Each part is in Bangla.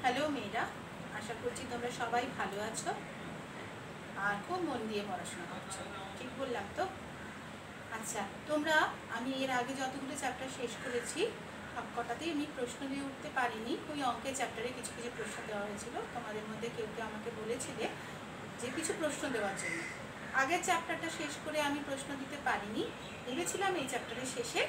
হ্যালো মেয়েরা, আশা করছি তোমরা সবাই ভালো আছো আর খুব মন দিয়ে পড়াশোনা করছো। ঠিক বললাম তো? আচ্ছা, আমি এর আগে যতগুলো চ্যাপ্টার শেষ করেছি সবকটাতেই আমি প্রশ্ন দিয়ে উঠতে পারিনি। ওই অঙ্কের চ্যাপ্টারে কিছু কিছু প্রশ্ন দেওয়া হয়েছিল। তোমাদের মধ্যে কেউ কেউ আমাকে বলেছিলে যে কিছু প্রশ্ন দেওয়ার জন্য। আগের চ্যাপ্টারটা শেষ করে আমি প্রশ্ন দিতে পারিনি। ভেবেছিলাম এই চ্যাপ্টারের শেষে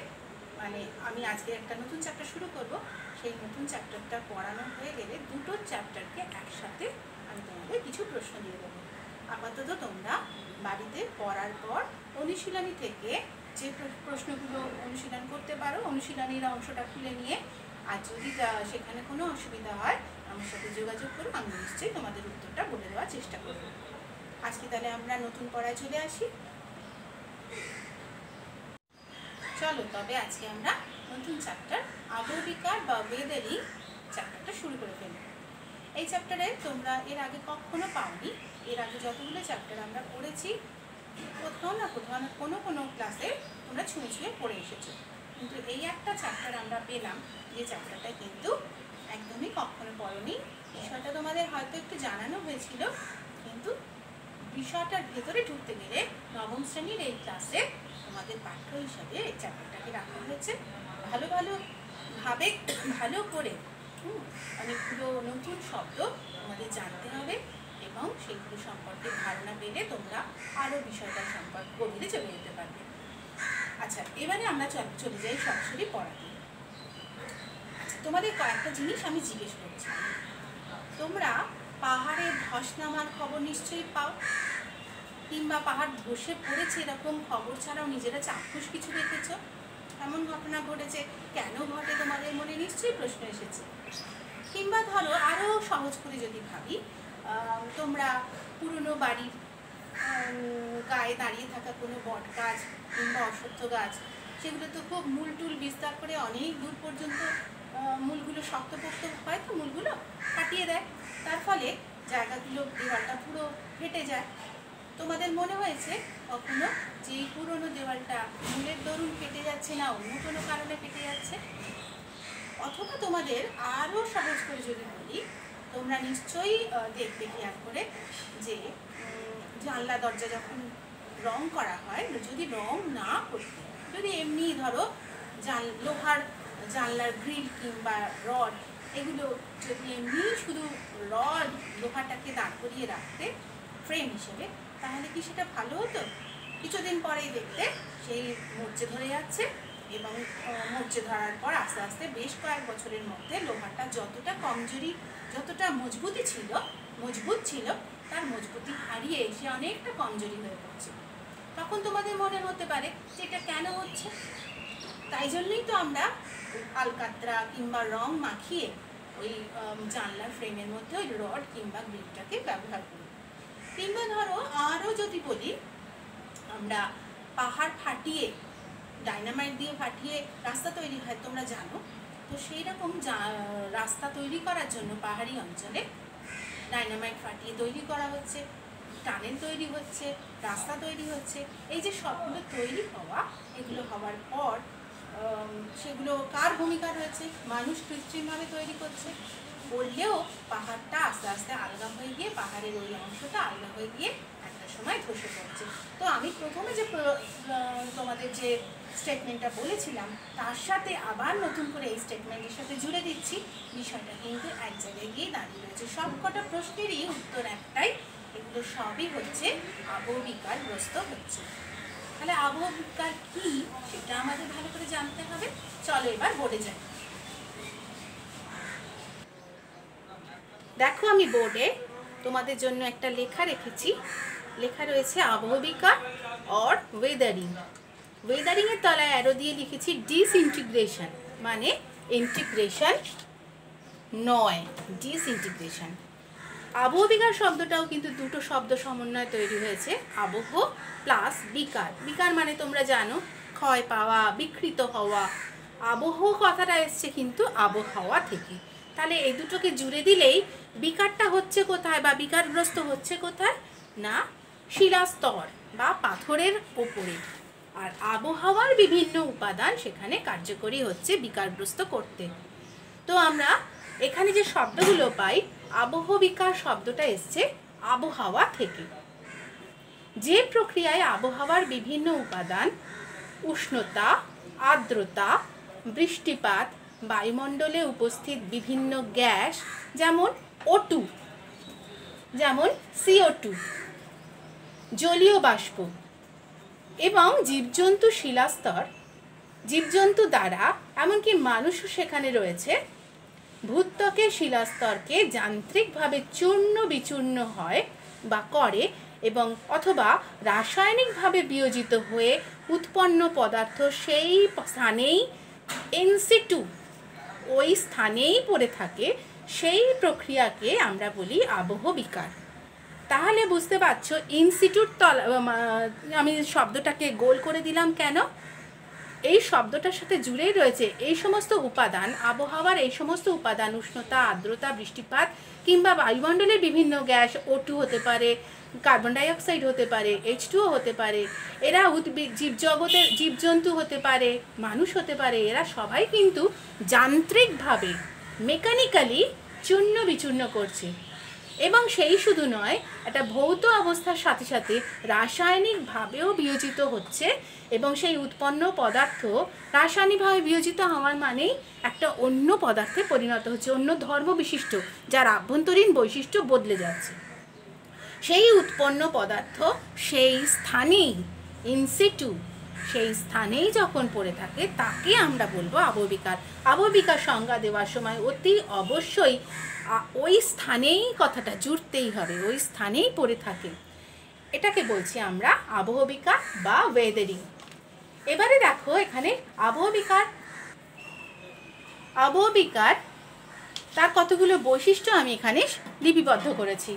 আমি আজকে একটা নতুন চ্যাপ্টার শুরু করব। সেই নতুন চ্যাপ্টারটা পড়ানো হয়ে গেলে দুটো চ্যাপ্টারকে একসাথে আমি তোমাদের কিছু প্রশ্ন দিয়ে দেবো। আপাতত তোমরা বাড়িতে পড়ার পর অনুশীলনী থেকে যে প্রশ্নগুলো অনুশীলন করতে পারো, অনুশীলনীর অংশটা খুলে নিয়ে, আর যদি সেখানে কোনো অসুবিধা হয় আমার সাথে যোগাযোগ করো, আমি নিশ্চয়ই তোমাদের উত্তরটা বলে দেওয়ার চেষ্টা করব। আজকে তাহলে আমরা নতুন পড়ায় চলে আসি। চলো তবে আজকে আমরা নতুন চ্যাপ্টার আবহবিকার বা ওয়েদারিং চ্যাপ্টারটা শুরু করে ফেলব। এই চ্যাপ্টারে তোমরা এর আগে কখনো পাওনি। এর আগে যতগুলো চ্যাপ্টার আমরা পড়েছি কোথাও না কোনো কোনো ক্লাসে তোমরা ছুঁয়ে ছুঁয়ে পড়ে এসেছো, কিন্তু এই একটা চ্যাপ্টার আমরা পেলাম যে চ্যাপ্টারটা কিন্তু একদমই কখনো পড়োনি। বিষয়টা তোমাদের হয়তো একটু জানানো হয়েছিল, কিন্তু বিষয়টার ভেতরে ঢুকতে গেলে নবম শ্রেণীর এই ক্লাসে তোমাদের পাঠ্য হিসাবে এই চ্যাপ্টারটাকে রাখা হয়েছে। ভালো করে অনেকগুলো নতুন শব্দ তোমাদের জানতে হবে এবং সেইগুলো সম্পর্কে ধারণা পেলে তোমরা আরও বিষয়টার সম্পর্কে গভীরে চলে যেতে পারবে। আচ্ছা, এবারে আমরা চলে যাই সরাসরি পড়াতে। আচ্ছা, তোমাদের কয়েকটা জিনিস আমি জিজ্ঞেস করছি। তোমরা পাহাড়ে ধস নামার খবর নিশ্চয়ই পাও, কিংবা পাহাড় ধসে পড়েছে এরকম খবর ছাড়াও নিজেরা চাক্ষুষ কিছু দেখেছো। এমন ঘটনা ঘটেছে, কেন ঘটে তোমাদের মনে নিশ্চয়ই প্রশ্ন এসেছে। কিংবা ধরো আরও সহজ করে যদি ভাবি, তোমরা পুরনো বাড়ির গায়ে দাঁড়িয়ে থাকা কোনো বট গাছ কিংবা অশ্বত্থ গাছ, সেগুলো তো খুব মূল টুল বিস্তার করে অনেক দূর পর্যন্ত মূলগুলো শক্তপোক্ত হয়, তো মূলগুলো কাটিয়ে দেয়, তার ফলে জায়গাগুলো দেওয়ালটা পুরো ফেটে যায়। তোমাদের মনে হয়েছে কখনো যে এই পুরনো দেওয়ালটা মূলের দরুন ফেটে যাচ্ছে না অন্য কোনো কারণে ফেটে যাচ্ছে? অথবা তোমাদের আরও সহজ করে যদি বলি, তোমরা নিশ্চয়ই দেখবে খেয়াল করে যে জানলা দরজা যখন রং করা হয়, যদি রং না করতে, যদি এমনি ধরো লোহার জানলার গ্রিল কিংবা রড, এগুলো যদি এমনি শুধু রড লোহাটাকে দাঁড় করিয়ে রাখতে ফ্রেম হিসেবে, তাহলে কি সেটা ভালো হতো? কিছুদিন পরেই দেখতে সেই মরচে ধরে যাচ্ছে, এবং মরচে ধরার পর আস্তে আস্তে বেশ কয়েক বছরের মধ্যে লোহাটা যতটা মজবুত ছিল তার মজবুতি হারিয়ে এসে অনেকটা কমজোরি হয়ে পড়ছে। তখন তোমাদের মনে হতে পারে যে এটা কেন হচ্ছে। তাই জন্যই তো আমরা আলকাতরা কিংবা রং মাখিয়ে ওই জানলার ফ্রেমের মধ্যে ওই রড কিংবা গ্রিলটাকে ব্যবহার করি। কিংবা ধরো আরও যদি বলি, আমরা পাহাড় ফাটিয়ে, ডাইনামাইট দিয়ে ফাটিয়ে রাস্তা তৈরি হয়, তোমরা জানো তো। সেই রকম রাস্তা তৈরি করার জন্য পাহাড়ি অঞ্চলে ডাইনামাইট ফাটিয়ে তৈরি করা হচ্ছে, টানেল তৈরি হচ্ছে, রাস্তা তৈরি হচ্ছে। এই যে সবগুলো তৈরি হওয়া, এগুলো হওয়ার পর সেগুলো কার ভূমিকা রয়েছে? মানুষ কৃত্রিমভাবে তৈরি করছে বললেও পাহাড়টা আস্তে আস্তে আলগা হয়ে গিয়ে, পাহাড়ের ওই অংশটা আলগা হয়ে গিয়ে একটা সময় ধসে পড়ছে। তো আমি প্রথমে যে তোমাদের যে স্টেটমেন্টটা বলেছিলাম, তার সাথে আবার নতুন করে এই স্টেটমেন্টের সাথে জুড়ে দিচ্ছি। বিষয়টা কিন্তু এক জায়গায় গিয়ে দাঁড়িয়ে রয়েছে। সবকটা প্রশ্নেরই উত্তর একটাই, এগুলো সবই হচ্ছে আবহবিকারগ্রস্ত হচ্ছে। তাহলে আবহবিকার কি, সেটা আমাদের ভালো করে জানতে হবে। চলো এবার বোর্ডে যাই। দেখো, আমি বোর্ডে তোমাদের জন্য একটা লেখা রেখেছি। লেখা রয়েছে আবহবিকার অর ওয়েদারিং। ওয়েদারিংয়ের তলায় অ্যারো দিয়ে লিখেছি ডিসইন্টিগ্রেশন, মানে ইন্টিগ্রেশন নয়, ডিসইন্টিগ্রেশন। আবহবিকার শব্দটাও কিন্তু দুটো শব্দ সমন্বয়ে তৈরি হয়েছে, আবহ প্লাস বিকার। বিকার মানে তোমরা জানো ক্ষয় পাওয়া, বিকৃত হওয়া। আবহ কথাটা এসছে কিন্তু আবহাওয়া থেকে। তাহলে এই দুটোকে জুড়ে দিলেই বিকারটা হচ্ছে কোথায়, বা বিকারগ্রস্ত হচ্ছে কোথায় না, শিলাস্তর বা পাথরের ওপরে। আর আবহাওয়ার বিভিন্ন উপাদান সেখানে কার্যকরী হচ্ছে বিকারগ্রস্ত করতে। তো আমরা এখানে যে শব্দগুলো পাই, আবহবিকার শব্দটা এসছে আবহাওয়া থেকে। যে প্রক্রিয়ায় আবহাওয়ার বিভিন্ন উপাদান উষ্ণতা, আর্দ্রতা, বৃষ্টিপাত, বায়ুমণ্ডলে উপস্থিত বিভিন্ন গ্যাস যেমন O2, যেমন CO2, জলীয় বাষ্প এবং জীবজন্তু শিলাস্তর, জীবজন্তু দ্বারা এমনকি মানুষও সেখানে রয়েছে, ভূত্বকের শিলাস্তরকে যান্ত্রিকভাবে চূর্ণ বিচূর্ণ হয় বা করে এবং অথবা রাসায়নিকভাবে বিয়োজিত হয়ে উৎপন্ন পদার্থ সেই স্থানেই ইনসিটু, ওই স্থানেই পড়ে থাকে, সেই প্রক্রিয়াকে আমরা বলি আবহবিকার। তাহলে বুঝতে পারছো ইনস্টিটিউট আমি শব্দটাকে গোল করে দিলাম কেন? এই শব্দটার সাথে জুড়েই রয়েছে এই সমস্ত উপাদান, আবহাওয়ার এই সমস্ত উপাদান, উষ্ণতা, আর্দ্রতা, বৃষ্টিপাত কিংবা বায়ুমণ্ডলের বিভিন্ন গ্যাস, O2 হতে পারে, কার্বন ডাইঅক্সাইড হতে পারে, H2O হতে পারে, এরা জীবজগতের জীবজন্তু হতে পারে, মানুষ হতে পারে, এরা সবাই কিন্তু যান্ত্রিকভাবে মেকানিক্যালি চূর্ণ বিচূর্ণ করছে। এবং সেই শুধু নয়, একটা ভৌত অবস্থার সাথে সাথে রাসায়নিকভাবেও বিয়োজিত হচ্ছে এবং সেই উৎপন্ন পদার্থ রাসায়নিকভাবে বিয়োজিত হওয়ার মানেই একটা অন্য পদার্থে পরিণত হচ্ছে, অন্য ধর্ম বিশিষ্ট, যার আভ্যন্তরীণ বৈশিষ্ট্য বদলে যাচ্ছে। সেই উৎপন্ন পদার্থ সেই স্থানেই ইনসিটু, সেই স্থানেই যখন পড়ে থাকে তাকে আমরা বলবো আবহবিকার। আবহবিকার সংজ্ঞা দেওয়ার সময় অতি অবশ্যই ওই স্থানেই কথাটা জুড়তেই হবে, ওই স্থানেই পড়ে থাকে, এটাকে বলছি আমরা আবহবিকা বা ওয়েদারিং। এবারে দেখো এখানে আবহবিকার তার কতগুলো বৈশিষ্ট্য আমি এখানে লিপিবদ্ধ করেছি।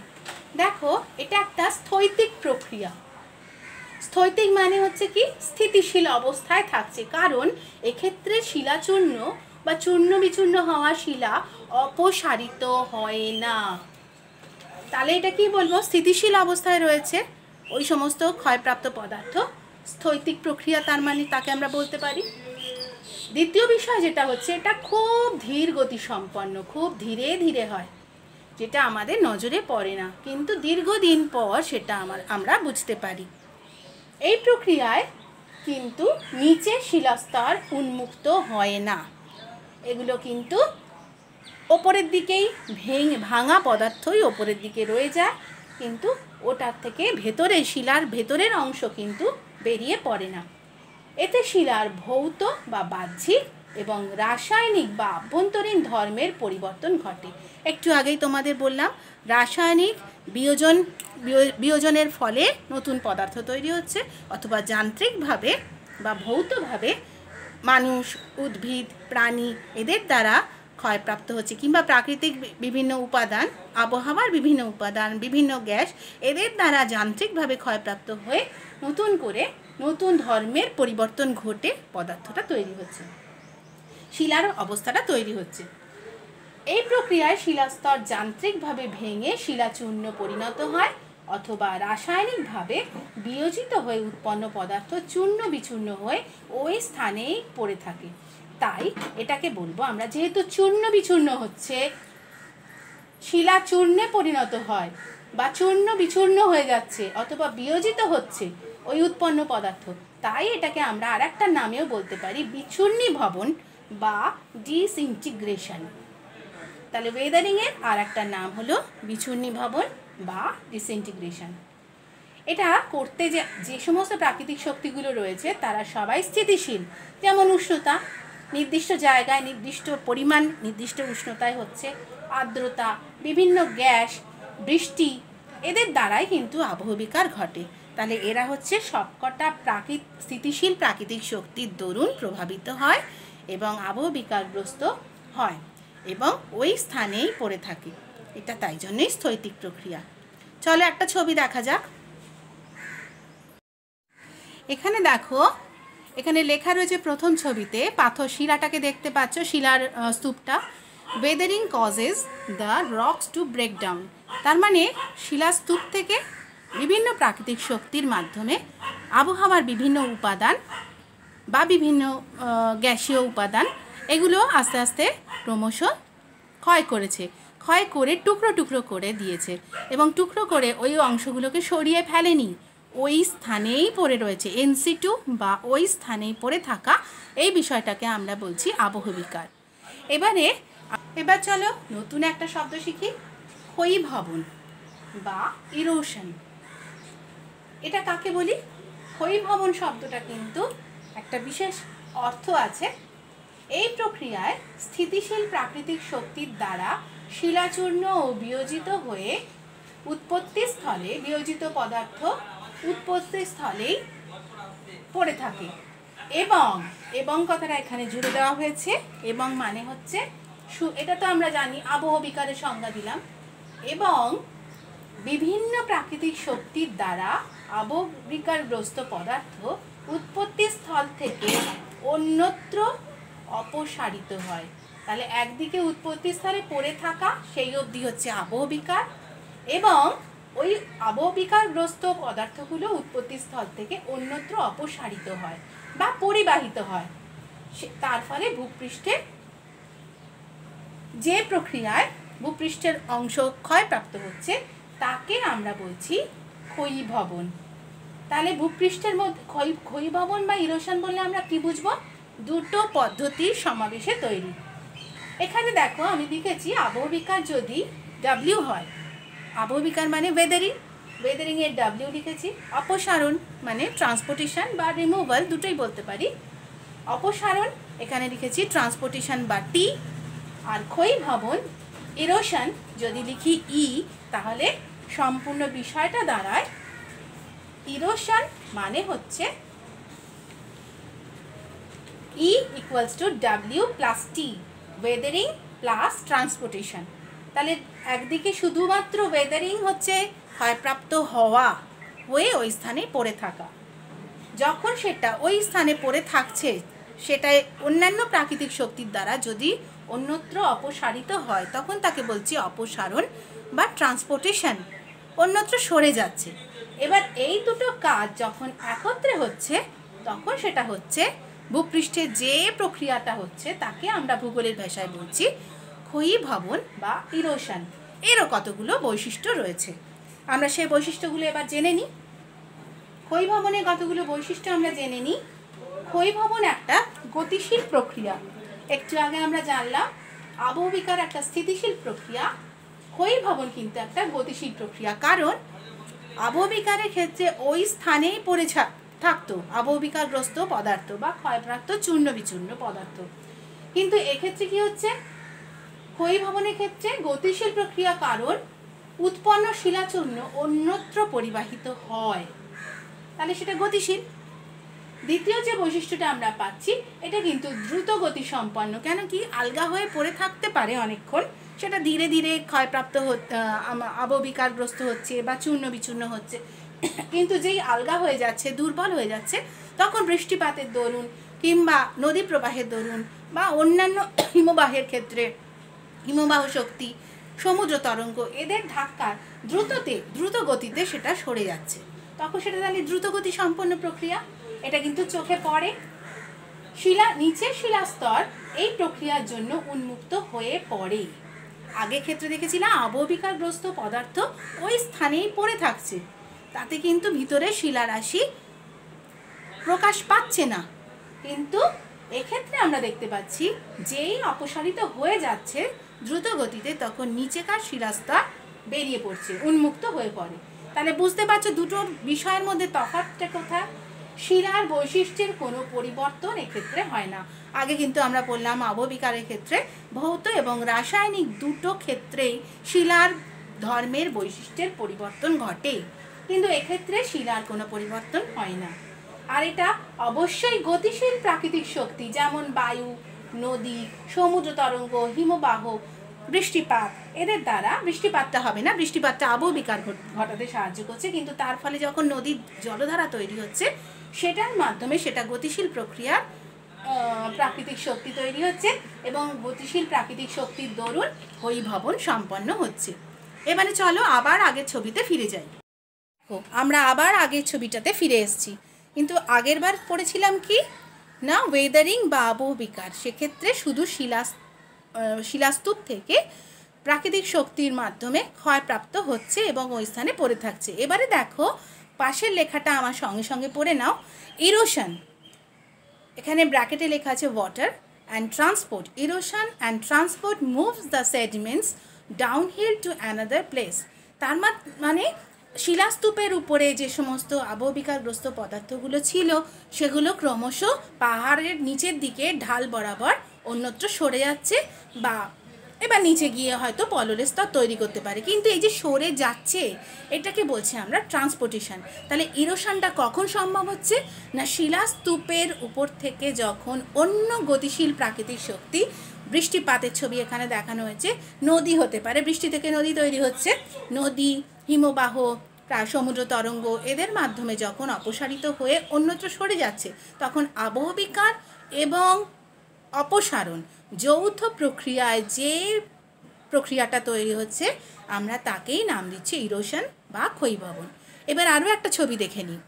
দেখো, এটা একটা স্থৈতিক প্রক্রিয়া। স্থৈতিক মানে হচ্ছে কি, স্থিতিশীল অবস্থায় থাকছে, কারণ এক্ষেত্রে শিলাচূর্ণ বা চূর্ণ বিচূর্ণ হওয়া শিলা অপসারিত হয় না। তাহলে এটা কি বলবো, স্থিতিশীল অবস্থায় রয়েছে ওই সমস্ত ক্ষয়প্রাপ্ত পদার্থ, স্থৈতিক প্রক্রিয়া, তার মানে তাকে আমরা বলতে পারি। দ্বিতীয় বিষয় যেটা হচ্ছে, এটা খুব ধীর গতি সম্পন্ন, খুব ধীরে ধীরে হয়, যেটা আমাদের নজরে পড়ে না, কিন্তু দীর্ঘদিন পর সেটা আমরা বুঝতে পারি। এই প্রক্রিয়ায় কিন্তু নিচে শিলাস্তর উন্মুক্ত হয় না, এগুলো কিন্তু ওপরের দিকেই ভাঙা পদার্থই ওপরের দিকে রয়ে যায়, কিন্তু ওটার থেকে ভেতরে শিলার ভেতরের অংশ কিন্তু বেরিয়ে পড়ে না। এতে শিলার ভৌত বা বাহ্যিক এবং রাসায়নিক বা আভ্যন্তরীণ ধর্মের পরিবর্তন ঘটে। একটু আগেই তোমাদের বললাম, রাসায়নিক বিয়োজনের ফলে নতুন পদার্থ তৈরি হচ্ছে, অথবা যান্ত্রিকভাবে বা ভৌতভাবে মানুষ, উদ্ভিদ, প্রাণী এদের দ্বারা ক্ষয়প্রাপ্ত হচ্ছে, কিংবা প্রাকৃতিক বিভিন্ন উপাদান, আবহাওয়ার বিভিন্ন উপাদান, বিভিন্ন গ্যাস এদের দ্বারা যান্ত্রিকভাবে ক্ষয়প্রাপ্ত হয়ে নতুন করে নতুন ধর্মের পরিবর্তন ঘটে পদার্থটা তৈরি হচ্ছে, শিলার অবস্থাটা তৈরি হচ্ছে। এই প্রক্রিয়ায় শিলাস্তর যান্ত্রিকভাবে ভেঙে শিলাচূর্ণ পরিণত হয়, অথবা রাসায়নিকভাবে বিয়োজিত হয়ে উৎপন্ন পদার্থ চূর্ণ বিচূর্ণ হয়ে ওই স্থানেই পড়ে থাকে। তাই এটাকে বলবো আমরা, যেহেতু চূর্ণ বিচূর্ণ হচ্ছে, শিলা চূর্ণে পরিণত হয় বা চূর্ণ বিচূর্ণ হয়ে যাচ্ছে অথবা বিয়োজিত হচ্ছে ওই উৎপন্ন পদার্থ, তাই এটাকে আমরা আর একটা নামেও বলতে পারি বিচূর্ণীভবন বা ডিসইন্টিগ্রেশন। তাহলে ওয়েদারিংয়ের আর একটা নাম হলো বিচূর্ণীভবন বা ডিসইন্টিগ্রেশন। এটা করতে যে সমস্ত প্রাকৃতিক শক্তিগুলো রয়েছে তারা সবাই স্থিতিশীল, যেমন উষ্ণতা নির্দিষ্ট জায়গায় নির্দিষ্ট পরিমাণ নির্দিষ্ট উষ্ণতায় হচ্ছে, আর্দ্রতা, বিভিন্ন গ্যাস, বৃষ্টি, এদের দ্বারাই কিন্তু আবহবিকার ঘটে। তাহলে এরা হচ্ছে সবকটা স্থিতিশীল প্রাকৃতিক শক্তির দরুন প্রভাবিত হয় এবং আবহবিকারগ্রস্ত হয় এবং ওই স্থানেই পড়ে থাকে। এটা তাই জন্যই স্থৈতিক প্রক্রিয়া। চলো একটা ছবি দেখা যাক। এখানে দেখো, এখানে লেখা রয়েছে প্রথম ছবিতে, পাথর শিলাটাকে দেখতে পাচ্ছ, শিলার স্তূপটা। Weathering causes the rocks to break down. তার মানে শিলাস্তূপ থেকে বিভিন্ন প্রাকৃতিক শক্তির মাধ্যমে আবহাওয়ার বিভিন্ন উপাদান বা বিভিন্ন গ্যাসীয় উপাদান এগুলো আস্তে আস্তে ক্রমশ ক্ষয় করেছে, ক্ষয় করে টুকরো টুকরো করে দিয়েছে এবং টুকরো করে ওই অংশগুলোকে সরিয়ে ফেলেনি, ওই স্থানেই পড়ে রয়েছে। ইনসিটু বা ওই স্থানেই পড়ে থাকা, এই বিষয়টাকে আমরা বলছি আবহবিকার। এবার চলো নতুন একটা শব্দ শিখি, ক্ষয়ীভবন বা ইরোশন। এটা কাকে বলি? ক্ষয়ীভবন শব্দটা কিন্তু একটা বিশেষ অর্থ আছে। এই প্রক্রিয়ায় স্থিতিশীল প্রাকৃতিক শক্তির দ্বারা শিলাচূর্ণ ও বিয়োজিত হয়ে উৎপত্তিস্থলে, বিয়োজিত পদার্থ উৎপত্তিস্থলেই পড়ে থাকে। এবং কথাটা এখানে জুড়ে দেওয়া হয়েছে। এবং মানে হচ্ছে, এটা তো আমরা জানি, আবহবিকারের সংজ্ঞা দিলাম। এবং বিভিন্ন প্রাকৃতিক শক্তির দ্বারা আবহবিকারগ্রস্ত পদার্থ উৎপত্তিস্থল থেকে অন্যত্র অপসারিত হয়। তাহলে একদিকে উৎপত্তিস্থলে পড়ে থাকা, সেই অবধি হচ্ছে আবহবিকার, এবং ওই আবহবিকারগ্রস্ত পদার্থগুলো উৎপত্তিস্থল থেকে অন্যত্র অপসারিত হয় বা পরিবাহিত হয়। তার ফলে ভূপৃষ্ঠে যে প্রক্রিয়ায় ভূপৃষ্ঠের অংশ ক্ষয়প্রাপ্ত হচ্ছে তাকে আমরা বলছি ক্ষয়ীভবন। তাহলে ভূপৃষ্ঠের মধ্যে ক্ষয়ীভবন বা ইরোশন বললে আমরা কি বুঝবো? দুটো পদ্ধতির সমাবেশে তৈরি। এখানে দেখো আমি লিখেছি আবহবিকার যদি ডাব্লিউ হয়, আবহবিকার মানে ওয়েদারিং এর ডাব্লিউ লিখেছি। অপসারণ মানে ট্রান্সপোর্টেশন বা রিমুভাল, দুটোই বলতে পারি। অপসারণ এখানে লিখেছি ট্রান্সপোর্টেশন বা টি। আর ক্ষয়ীভবন ইরোশন যদি লিখি ই, তাহলে সম্পূর্ণ বিষয়টা দাঁড়ায় ইরোশন মানে হচ্ছে E equals to W plus T, Wuthering plus transportation. তাহলে একদিকে শুধুমাত্র ওয়েদারিং হচ্ছে ক্ষয়প্রাপ্ত হওয়া, হয়ে ওই স্থানে পড়ে থাকা। যখন সেটা ওই স্থানে পড়ে থাকছে, সেটাই অন্যান্য প্রাকৃতিক শক্তির দ্বারা যদি অন্যত্র অপসারিত হয়, তখন তাকে বলছি অপসারণ বা ট্রান্সপোর্টেশন, অন্যত্র সরে যাচ্ছে। এবার এই দুটো কাজ যখন একত্রে হচ্ছে, তখন সেটা হচ্ছে ভূপৃষ্ঠে যে প্রক্রিয়াটা হচ্ছে তাকে আমরা ভূগোলের ভাষায় বলছি ক্ষয়ীভবন বা ইরোশন। এরও কতগুলো বৈশিষ্ট্য রয়েছে, আমরা সেই বৈশিষ্ট্যগুলো এবার জেনে নিই। ক্ষয়ীভবনের কতগুলো বৈশিষ্ট্য আমরা জেনে নিই। ক্ষয়ীভবন একটা গতিশীল প্রক্রিয়া। একটু আগে আমরা জানলাম আবহবিকার একটা স্থিতিশীল প্রক্রিয়া, ক্ষয়ীভবন কিন্তু একটা গতিশীল প্রক্রিয়া। কারণ আবহবিকারের ক্ষেত্রে ওই স্থানেই পড়ে থাকতো আবহবিকারগ্রস্ত পদার্থ বা ক্ষয়প্রাপ্ত চূর্ণ বিচূর্ণ পদার্থ। কিন্তু এক্ষেত্রে কি হচ্ছে? ক্ষয়ীভবনের ক্ষেত্রে গতিশীল প্রক্রিয়া, কারণ উৎপন্ন শিলাচূর্ণ অন্যত্র পরিবাহিত হয়, তাহলে সেটা গতিশীল। দ্বিতীয় যে বৈশিষ্ট্যটা আমরা পাচ্ছি, এটা কিন্তু দ্রুত গতি সম্পন্ন। কেন কি? আলগা হয়ে পড়ে থাকতে পারে অনেকক্ষণ, সেটা ধীরে ধীরে ক্ষয়প্রাপ্ত আবহবিকারগ্রস্ত হচ্ছে বা চূর্ণ বিচূর্ণ হচ্ছে। কিন্তু যেই আলগা হয়ে যাচ্ছে, দুর্বল হয়ে যাচ্ছে, তখন বৃষ্টিপাতের দরুন কিংবা নদী প্রবাহের দরুন বা অন্যান্য হিমবাহের ক্ষেত্রে হিমবাহ শক্তি, সমুদ্র তরঙ্গ, এদের ধাক্কার দ্রুত গতিতে সেটা সরে যাচ্ছে, তখন সেটা তাহলে দ্রুতগতি সম্পন্ন প্রক্রিয়া। এটা কিন্তু চোখে পড়ে। নিচের শিলাস্তর এই প্রক্রিয়ার জন্য উন্মুক্ত হয়ে পড়ে। আগে ক্ষেত্রে দেখেছিলাম আবহবিকারগ্রস্ত পদার্থ ওই স্থানেই পড়ে থাকছে, তাতে কিন্তু ভিতরে শিলারাশি প্রকাশ পাচ্ছে না। কিন্তু এক্ষেত্রে আমরা দেখতে পাচ্ছি যেই অপসারিত হয়ে যাচ্ছে দ্রুত গতিতে, তখন নিচেকার শিলাস্তর বেরিয়ে পড়ছে, উন্মুক্ত হয়ে পড়ে। তাহলে বুঝতে পারছো দুটো বিষয়ের মধ্যে তফাৎটা কোথায়? শিলার বৈশিষ্ট্যের কোনো পরিবর্তন এক্ষেত্রে হয় না। আগে কিন্তু আমরা বললাম আবহবিকারের ক্ষেত্রে ভৌত এবং রাসায়নিক দুটো ক্ষেত্রেই শিলার ধর্মের বৈশিষ্ট্যের পরিবর্তন ঘটে, কিন্তু এক্ষেত্রে শিলার কোনো পরিবর্তন হয় না। আর এটা অবশ্যই গতিশীল প্রাকৃতিক শক্তি, যেমন বায়ু, নদী, সমুদ্র তরঙ্গ, হিমবাহ, বৃষ্টিপাত, এদের দ্বারা বৃষ্টিপাতটা হবে না, বৃষ্টিপাতটা আবহবিকার ঘটাতে সাহায্য করছে, কিন্তু তার ফলে যখন নদীর জলধারা তৈরি হচ্ছে, সেটার মাধ্যমে সেটা গতিশীল প্রক্রিয়ার প্রাকৃতিক শক্তি তৈরি হচ্ছে এবং গতিশীল প্রাকৃতিক শক্তির দরুন ক্ষয়ীভবন সম্পন্ন হচ্ছে। এবারে চলো আবার আগের ছবিতে ফিরে যাই। আমরা আবার আগের ছবিটাতে ফিরে এসেছি, কিন্তু আগের বার পড়েছিলাম কি না, ওয়েদারিং বা আবহবিকার। সেক্ষেত্রে শুধু শিলাস্তূপ থেকে প্রাকৃতিক শক্তির মাধ্যমে ক্ষয়প্রাপ্ত হচ্ছে এবং ওই স্থানে পড়ে থাকছে। এবারে দেখো পাশের লেখাটা আমার সঙ্গে সঙ্গে পড়ে নাও। ইরোশন, এখানে ব্র্যাকেটে লেখা আছে water and transport. Erosion and transport moves the sediments downhill to another place. তার মানে শিলাস্তূপের উপরে যে সমস্ত আবহবিকারগ্রস্ত পদার্থগুলো ছিল সেগুলো ক্রমশ পাহাড়ের নিচের দিকে ঢাল বরাবর অন্যত্র সরে যাচ্ছে, বা এবার নিচে গিয়ে হয়তো পললের স্তর তৈরি করতে পারে। কিন্তু এই যে সরে যাচ্ছে এটাকে বলছি আমরা ট্রান্সপোর্টেশন। তাহলে ইরোশনটা কখন সম্ভব হচ্ছে না, শিলাস্তূপের উপর থেকে যখন অন্য গতিশীল প্রাকৃতিক শক্তি, বৃষ্টিপাতের ছবি এখানে দেখানো হয়েছে, নদী হতে পারে, বৃষ্টি থেকে নদী তৈরি হচ্ছে, নদী, হিমবাহ, সমুদ্র তরঙ্গ, এদের মাধ্যমে যখন অপসারিত হয়ে অন্যত্র সরে যাচ্ছে তখন আবহবিকার এবং অপসারণ যৌথ প্রক্রিয়ায় যে প্রক্রিয়াটা তৈরি হচ্ছে আমরা তাকেই নাম দিচ্ছি ইরোশন বা ক্ষয়ীভবন। এবার আরও একটা ছবি দেখে নিই।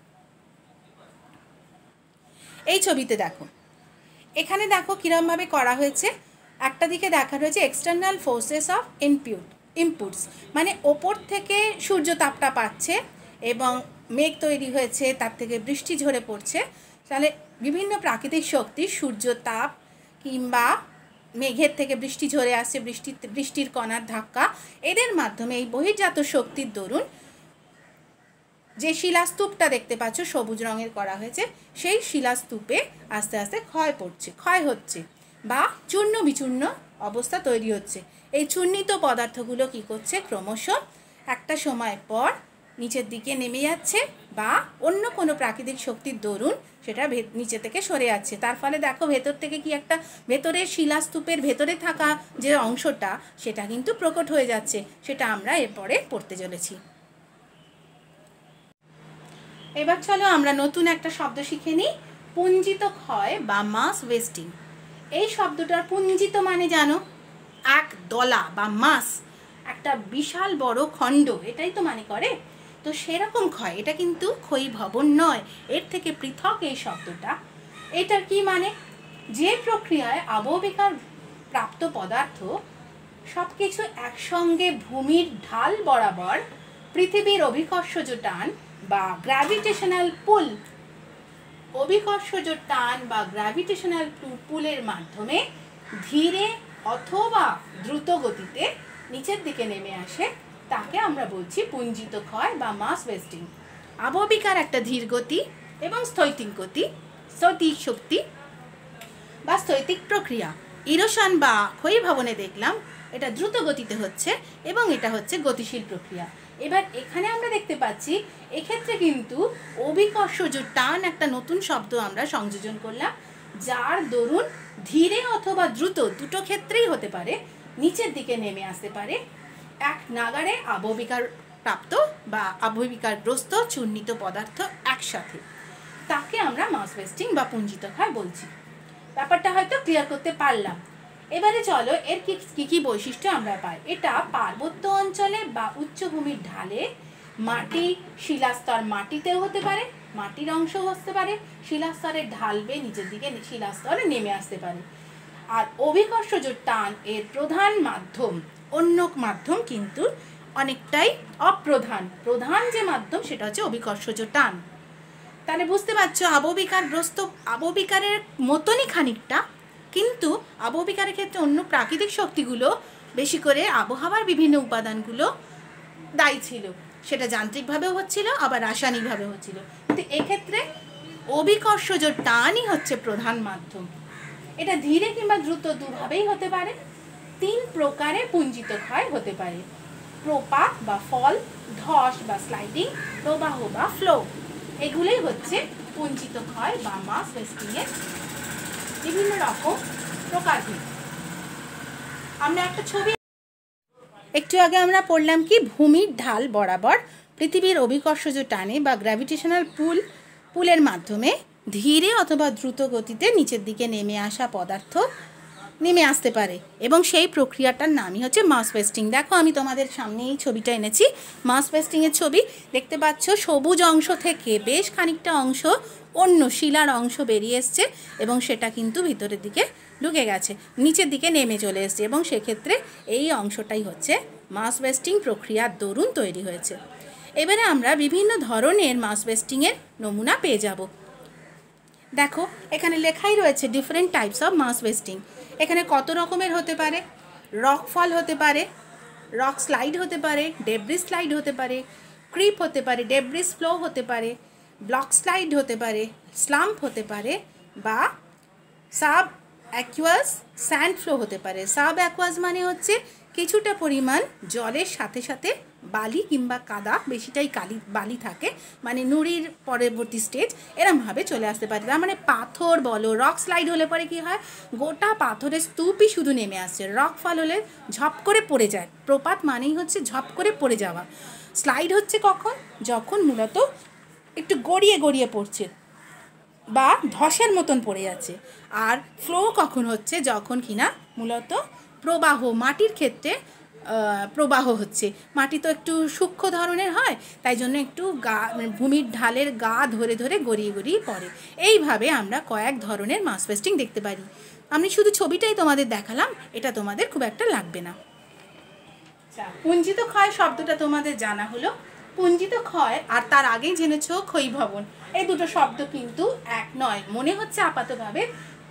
এই ছবিতে দেখো, এখানে দেখো কীরকমভাবে করা হয়েছে। একটা দিকে দেখা রয়েছে এক্সটার্নাল ফোর্সেস অফ ইনপুটস, মানে ওপর থেকে সূর্য তাপটা পাচ্ছে এবং মেঘ তৈরি হয়েছে, তার থেকে বৃষ্টি ঝরে পড়ছে। তাহলে বিভিন্ন প্রাকৃতিক শক্তি, সূর্য তাপ কিংবা মেঘের থেকে বৃষ্টি ঝরে আসছে, বৃষ্টির কণার ধাক্কা, এদের মাধ্যমে এই বহির্জাত শক্তির দরুন যে শিলাস্তূপটা দেখতে পাচ্ছ সবুজ রঙের করা হয়েছে, সেই শিলাস্তূপে আস্তে আস্তে ক্ষয় হচ্ছে বা চূর্ণ বিচূর্ণ অবস্থা তৈরি হচ্ছে। এই চূর্ণিত পদার্থগুলো কি করছে, ক্রমশ একটা সময় পর নিচের দিকে নেমে যাচ্ছে বা অন্য কোনো প্রাকৃতিক শক্তির দরুন সেটা নিচে থেকে সরে যাচ্ছে। তার ফলে দেখো ভেতর থেকে কি একটা, ভেতরের শিলাস্তূপের ভেতরে থাকা যে অংশটা সেটা কিন্তু প্রকট হয়ে যাচ্ছে। সেটা আমরা এরপরে পড়তে চলেছি। এবার চলো আমরা নতুন একটা শব্দ শিখে নিই, পুঞ্জিত ক্ষয় বা মাস ওয়েস্টিং। এই শব্দটার পুঞ্জিত মানে জানো, এক দলা বা মাস, একটা বিশাল বড় খণ্ড, এটাই তো মানে করে। তো সেরকম ক্ষয়, এটা কিন্তু ক্ষয়ীভবন নয়, এর থেকে পৃথক এই শব্দটা। এটার কি মানে, যে প্রক্রিয়ায় আবহবিকার প্রাপ্ত পদার্থ সব কিছু একসঙ্গে ভূমির ঢাল বরাবর পৃথিবীর অভিকর্ষজ টান বা গ্র্যাভিটেশনাল পুল, অভিকর্ষজ টান বা গ্র্যাভিটেশনাল পুলের মাধ্যমে ধীরে অথবা দ্রুত গতিতে নিচের দিকে নেমে আসে, তাকে আমরা বলছি পুঞ্জিত ক্ষয় বা মাস ওয়েস্টিং। আবহবিকার একটা ধীর গতি এবং স্থৈতিক শক্তি বা স্থৈতিক প্রক্রিয়া। ইরোশন বা ক্ষয়ীভবনে দেখলাম এটা দ্রুত গতিতে হচ্ছে এবং এটা হচ্ছে গতিশীল প্রক্রিয়া। এবার এখানে আমরা দেখতে পাচ্ছি এক্ষেত্রে কিন্তু অভিকর্ষজ টান একটা নতুন শব্দ আমরা সংযোজন করলাম, যার দরুন ধীরে অথবা দ্রুত দুটো ক্ষেত্রেই হতে পারে নিচের দিকে নেমে আসতে পারে এক নাগারে আবহবিকার প্রাপ্ত বা আবহবিকারগ্রস্ত চূর্ণিত পদার্থ একসাথে, তাকে আমরা মাস ওয়েস্টিং বা পুঞ্জিত ক্ষয় বলছি। ব্যাপারটা হয়তো ক্লিয়ার করতে পারলাম। এবারে চলো এর কি বৈশিষ্ট্য আমরা পাই। এটা পার্বত্য অঞ্চলে বা উচ্চভূমির ঢালে, মাটি, শিলাস্তর মাটিতেও হতে পারে, মাটির অংশ হতে পারে, শিলাস্তরে ঢালবে নিচের দিকে শিলাস্তরে নেমে আসতে পারে। আর অভিকর্ষজ টান এর প্রধান মাধ্যম, অন্য মাধ্যম কিন্তু অনেকটাই প্রধান যে মাধ্যম সেটা হচ্ছে অভিকর্ষজ টান। তাহলে বুঝতে পারছো আবহবিকারের মতনই খানিকটা, কিন্তু আবহবিকারের ক্ষেত্রে অন্য প্রাকৃতিক শক্তিগুলো বেশি করে আবহাওয়ার বিভিন্ন উপাদানগুলো দায়ী ছিল, সেটা যান্ত্রিকভাবেও হচ্ছিল আবার রাসায়নিকভাবেও হচ্ছিল, কিন্তু এক্ষেত্রে অভিকর্ষজ টানই হচ্ছে প্রধান মাধ্যম। এটা ধীরে কিংবা দ্রুত দুভাবেই হতে পারে। 3 প্রকারে পুঞ্জিত ক্ষয় হতে পারে, প্রপাত বা ফল, ধস বা স্লাইডিং, প্রবাহ বা ফ্লো। এগুলোই হচ্ছে পুঞ্জিত ক্ষয় বা মাস ওয়েস্টিং এর বিভিন্ন রকম প্রকারভেদ। আমরা একটা ছবি একটু আগে আমরা পড়লাম কি, ভূমির ঢাল বরাবর পৃথিবীর অভিকর্ষজ টানে বা গ্র্যাভিটেশনাল পুলের মাধ্যমে ধীরে অথবা দ্রুত গতিতে নিচের দিকে নেমে আসা পদার্থ নেমে আসতে পারে এবং সেই প্রক্রিয়াটার নামই হচ্ছে মাস ওয়েস্টিং। দেখো আমি তোমাদের সামনে এই ছবিটা এনেছি, মাস ওয়েস্টিংয়ের ছবি দেখতে পাচ্ছ। সবুজ অংশ থেকে বেশ খানিকটা অংশ অন্য শিলার অংশ বেরিয়ে এসছে এবং সেটা কিন্তু ভিতরের দিকে ঢুকে গেছে, নিচের দিকে নেমে চলে এসছে, এবং সেক্ষেত্রে এই অংশটাই হচ্ছে মাস ওয়েস্টিং প্রক্রিয়ার দরুন তৈরি হয়েছে। এবারে আমরা বিভিন্ন ধরনের মাস ওয়েস্টিংয়ের নমুনা পেয়ে যাব। দেখো এখানে লেখাই রয়েছে different types of mass wasting. এখানে কত রকমের হতে পারে, রক ফল হতে পারে, রক স্লাইড হতে পারে, ডেব্রিস স্লাইড হতে পারে, ক্রিপ হতে পারে, ডেব্রিস ফ্লো হতে পারে, ব্লক স্লাইড হতে পারে, স্লাম্প হতে পারে, বা সাব অ্যাকুয়াস স্যান্ড ফ্লো হতে পারে। সাব অ্যাকুয়াস মানে হচ্ছে কিছুটা পরিমাণ জলের সাথে সাথে বালি কিংবা কাদা, বেশিটাই বালি থাকে, মানে নুড়ির পরবর্তী স্টেজ এরমভাবে চলে আসতে পারে। তার মানে পাথর বলো, রক স্লাইড হলে পরে কি হয়, গোটা পাথরের স্তূপই শুধু নেমে আসছে। রক ফল হলে ঝপ করে পড়ে যায়, প্রপাত মানেই হচ্ছে ঝপ করে পড়ে যাওয়া। স্লাইড হচ্ছে কখন, যখন মূলত একটু গড়িয়ে গড়িয়ে পড়ছে বা ধসের মতন পড়ে যাচ্ছে। আর ফ্লো কখন হচ্ছে, যখন কিনা মূলত প্রবাহ, মাটির ক্ষেত্রে প্রবাহ হচ্ছে। মাটি তো একটু সূক্ষ্ম ধরনের হয়, তাই জন্য একটু ভূমির ঢালের গা ধরে ধরে গড়িয়ে গড়িয়ে পড়ে। এইভাবে আমরা কয়েক ধরনের মাস ওয়েস্টিং দেখতে পারি। আমি শুধু ছবিটাই তোমাদের দেখালাম, এটা তোমাদের খুব একটা লাগবে না। পুঞ্জিত ক্ষয় শব্দটা তোমাদের জানা হলো। পুঞ্জিত ক্ষয় আর তার আগেই জেনেছ ক্ষয়ীভবন, এই দুটো শব্দ কিন্তু এক নয়। মনে হচ্ছে আপাতভাবে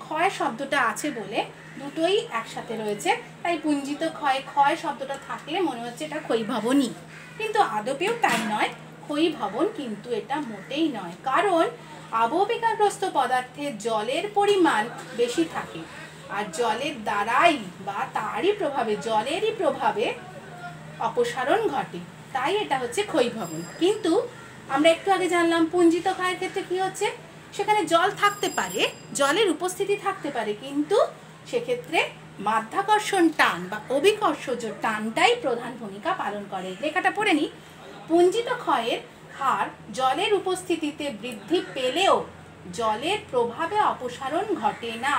ক্ষয় শব্দটা আছে বলে দুটোই একসাথে রয়েছে, তাই পুঞ্জিত ক্ষয়, ক্ষয় শব্দটা থাকলে মনে হচ্ছে এটা ক্ষয়ীভবনই, কিন্তু আদপেও তাই নয়। ক্ষয়ীভবন কিন্তু এটা মোটেই নয়, কারণ আবহবিকারগ্রস্ত পদার্থে জলের পরিমাণ বেশি থাকে, আর জলের দ্বারাই বা তারই প্রভাবে, জলেরই প্রভাবে অপসারণ ঘটে, তাই এটা হচ্ছে ক্ষয়ীভবন। কিন্তু আমরা একটু আগে জানলাম পুঞ্জিত ক্ষয়ের ক্ষেত্রে কি হচ্ছে, সেখানে জল থাকতে পারে, জলের উপস্থিতি থাকতে পারে, কিন্তু সেক্ষেত্রে মাধ্যাকর্ষণ টান বা অভিকর্ষজ টানটাই প্রধান ভূমিকা পালন করে। লেখাটা পড়ে নি, পুঞ্জিত ক্ষয়ের হার জলের উপস্থিতিতে বৃদ্ধি পেলেও জলের প্রভাবে অপসারণ ঘটে না।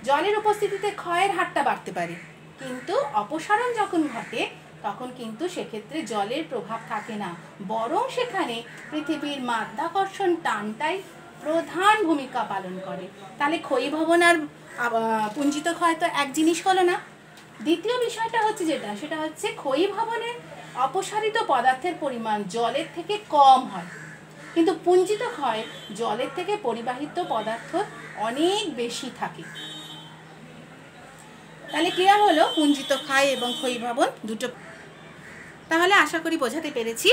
জলের উপস্থিতিতে ক্ষয়ের হারটা বাড়তে পারে, কিন্তু অপসারণ যখন ঘটে তখন কিন্তু সেক্ষেত্রে জলের প্রভাব থাকে না, বরং সেখানে পৃথিবীর মাধ্যাকর্ষণ টানটাই প্রধান ভূমিকা পালন করে। তাহলে ক্ষয়ীভবন আর পুঞ্জিত ক্ষয় তো এক জিনিস হলো না। দ্বিতীয় বিষয়টা হচ্ছে যেটা, সেটা হচ্ছে ক্ষয়ীভবনে অপসারিত পদার্থের পরিমাণ জলের থেকে কম হয়, কিন্তু পুঞ্জিত ক্ষয় জলের থেকে পরিবাহিত পদার্থ অনেক বেশি থাকে। তাহলে ক্লিয়ার হলো পুঞ্জিত ক্ষয় এবং ক্ষয়ীভবন দুটো। তাহলে আশা করি বোঝাতে পেরেছি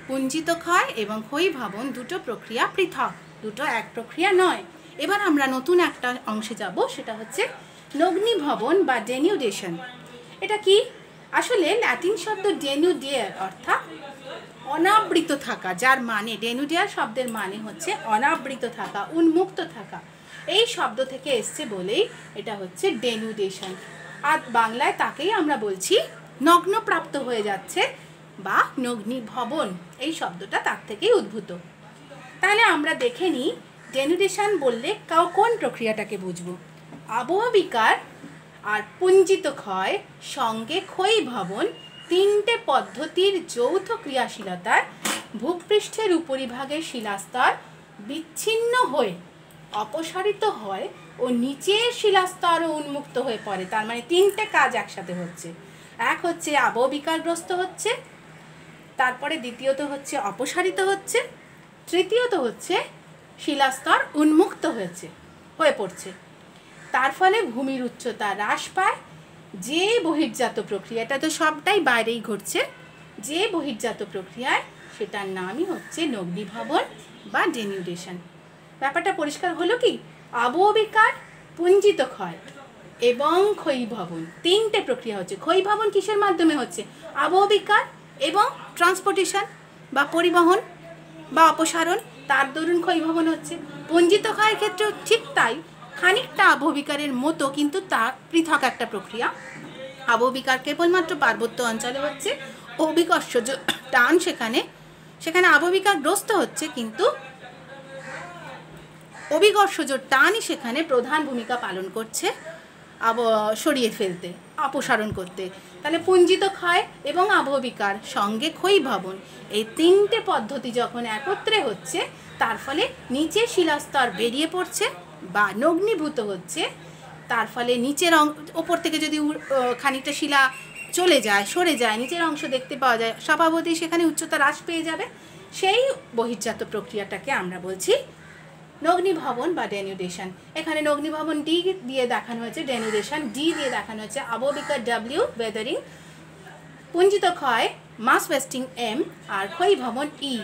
পুঞ্জিত ক্ষয় এবং ক্ষয়ীভবন দুটো প্রক্রিয়া পৃথক, দুটো এক প্রক্রিয়া নয়। এবার আমরা নতুন একটা অংশে যাব, সেটা হচ্ছে নগ্নিভবন বা ডেনিউডেশন। এটা কি? আসলে ল্যাটিন শব্দ ডেনুডিয়ার অর্থাৎ অনাবৃত থাকা, যার মানে ডেনুডিয়ার শব্দের মানে হচ্ছে অনাবৃত থাকা, উন্মুক্ত থাকা। এই শব্দ থেকে এসছে বলেই এটা হচ্ছে ডেনুডেশন। আর বাংলায় তাকেই আমরা বলছি নগ্নপ্রাপ্ত হয়ে যাচ্ছে বা নগ্নিভবন, এই শব্দটা তার থেকেই উদ্ভূত। তাহলে আমরা দেখে নিই ডেনুডেশন বললে কোন প্রক্রিয়াটাকে বুঝবো। আবহবিকার আর পুঞ্জিত ক্ষয় সঙ্গে ক্ষয়ীভবন তিনটে পদ্ধতির যৌথ ক্রিয়াশীলতায় ভূপৃষ্ঠের উপরিভাগের শিলাস্তর বিচ্ছিন্ন হয়ে অপসারিত হয় ও নিচের শিলাস্তরও উন্মুক্ত হয়ে পড়ে। তার মানে তিনটে কাজ একসাথে হচ্ছে। এক হচ্ছে আবহবিকারগ্রস্ত হচ্ছে, তারপরে দ্বিতীয়ত হচ্ছে অপসারিত হচ্ছে, তৃতীয়ত হচ্ছে শিলাস্তর উন্মুক্ত হয়ে পড়ছে। তার ফলে ভূমির উচ্চতা হ্রাস পায়। যে বহির্জাত প্রক্রিয়া, এটা তো সবটাই বাইরেই ঘটছে, যে বহির্জাত প্রক্রিয়ায় সেটার নামই হচ্ছে নগ্নিভবন বা ডেনিউডেশন। ব্যাপারটা পরিষ্কার হলো কি? আবহবিকার, পুঞ্জিত ক্ষয় এবং ক্ষয়ীভবন তিনটে প্রক্রিয়া হচ্ছে। ক্ষয়ীভবন কিসের মাধ্যমে হচ্ছে? আবহবিকার এবং ট্রান্সপোর্টেশন বা পরিবহন বা অপসারণ, তার দরুন ক্ষয়ীভবন হচ্ছে। পুঞ্জিত ক্ষয়ের ক্ষেত্রেও ঠিক তাই, খানিকটা আবহবিকারের মতো, কিন্তু তা পৃথক একটা প্রক্রিয়া। আবহবিকার কেবলমাত্র পার্বত্য অঞ্চলে হচ্ছে, অভিকর্ষজ টান সেখানে আবহবিকারগ্রস্ত হচ্ছে, কিন্তু অভিকর্ষজ টানই সেখানে প্রধান ভূমিকা পালন করছে সরিয়ে ফেলতে, অপসারণ করতে। তাহলে পুঞ্জিত ক্ষয় এবং আবহবিকার সঙ্গে ক্ষয়ীভবন, এই তিনটে পদ্ধতি যখন একত্রে হচ্ছে, তার ফলে নিচে শিলাস্তর বেরিয়ে পড়ছে বা নগ্নীভূত হচ্ছে, তার ফলে নিচের ওপর থেকে যদি খানিকটা শিলা চলে যায়, সরে যায়, নিচের অংশ দেখতে পাওয়া যায়, স্বভাবতই সেখানে উচ্চতা হ্রাস পেয়ে যাবে। সেই বহির্জাত প্রক্রিয়াটাকে আমরা বলছি নগ্নিভবন বা ডেনুডেশন। এখানে নগ্নিভবন ডি দিয়ে দেখানো হয়েছে, ডেনুডেশন ডি দিয়ে দেখানো হচ্ছে, আবহবিকার ডাব্লিউ, ওয়েদারিং, পুঞ্জিত ক্ষয় মাস ওয়েস্টিং এম, আর ক্ষয়ীভবন ই।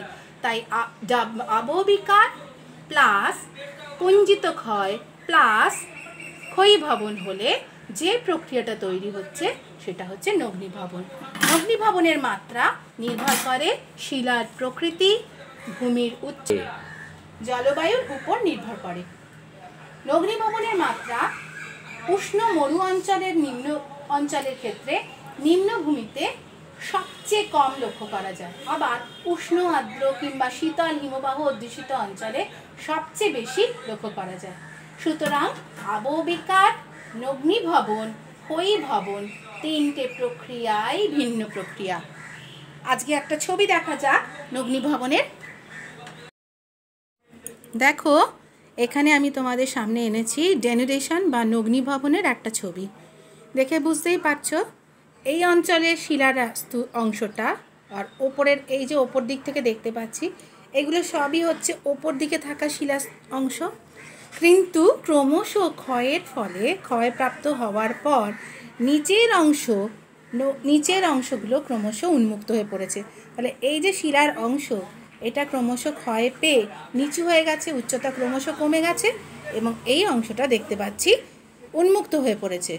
তাই আবহবিকার প্লাস পুঞ্জিত ক্ষয় প্লাস ক্ষয়ীভবন হলে যে প্রক্রিয়াটা তৈরি হচ্ছে সেটা হচ্ছে নগ্নিভবন। নগ্নিভবনের মাত্রা নির্ভর করে শিলার প্রকৃতি, ভূমির উচ্চ, জলবায়ুর উপর নির্ভর করে। নগ্নিভবনের মাত্রা উষ্ণ মরু অঞ্চলের নিম্ন অঞ্চলের ক্ষেত্রে নিম্নভূমিতে সবচেয়ে কম লক্ষ্য করা যায়, আবার উষ্ণ আর্দ্র কিংবা শীতল হিমবাহ অধ্যুষিত অঞ্চলে সবচেয়ে বেশি লক্ষ্য করা যায়। সুতরাং আবহবিকার, নগ্নিভবন, ক্ষয়ীভবন তিনটে প্রক্রিয়াই ভিন্ন প্রক্রিয়া। আজকে একটা ছবি দেখা যাক নগ্নিভবনের। দেখো, এখানে আমি তোমাদের সামনে এনেছি ডেনুডেশন বা নগ্নিভবনের একটা ছবি। দেখে বুঝতেই পারছো এই অঞ্চলের শিলার অংশটা আর ওপরের এই যে ওপর দিক থেকে দেখতে পাচ্ছি, এগুলো সবই হচ্ছে ওপর দিকে থাকা শিলার অংশ। কিন্তু ক্রমশ ক্ষয়ের ফলে, ক্ষয়প্রাপ্ত হওয়ার পর নিচের অংশগুলো ক্রমশ উন্মুক্ত হয়ে পড়েছে। তাহলে এই যে শিলার অংশ, এটা ক্রমশ ক্ষয় পেয়ে নিচু হয়ে গেছে, উচ্চতা ক্রমশ কমে গেছে এবং এই অংশটা দেখতে পাচ্ছি উন্মুক্ত হয়ে পড়েছে।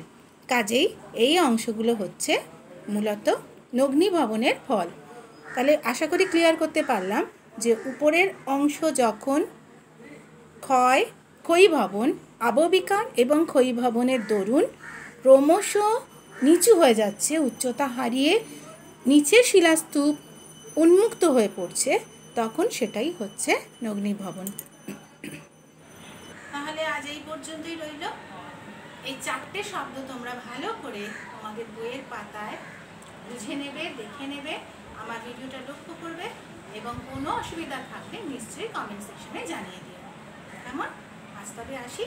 কাজেই এই অংশগুলো হচ্ছে মূলত নগ্নিভবনের ফল। তাহলে আশা করি ক্লিয়ার করতে পারলাম যে উপরের অংশ যখন ক্ষয়ীভবন, আবহবিকার এবং ক্ষয়ীভবনের দরুন ক্রমশ নিচু হয়ে যাচ্ছে, উচ্চতা হারিয়ে নিচের শিলাস্তূপ উন্মুক্ত হয়ে পড়ছে, তখন সেটাই হচ্ছে নগ্নিভবন। তাহলে আজ এই পর্যন্তই রইল। এই চারটে শব্দ তোমরা ভালো করে তোমাদের বইয়ের পাতায় বুঝে নেবে, দেখে নেবে, আমার ভিডিওটা লক্ষ্য করবে এবং কোনো অসুবিধা থাকলে নিশ্চয়ই কমেন্ট সেকশনে জানিয়ে দিও। কেমন? আজ তবে আসি।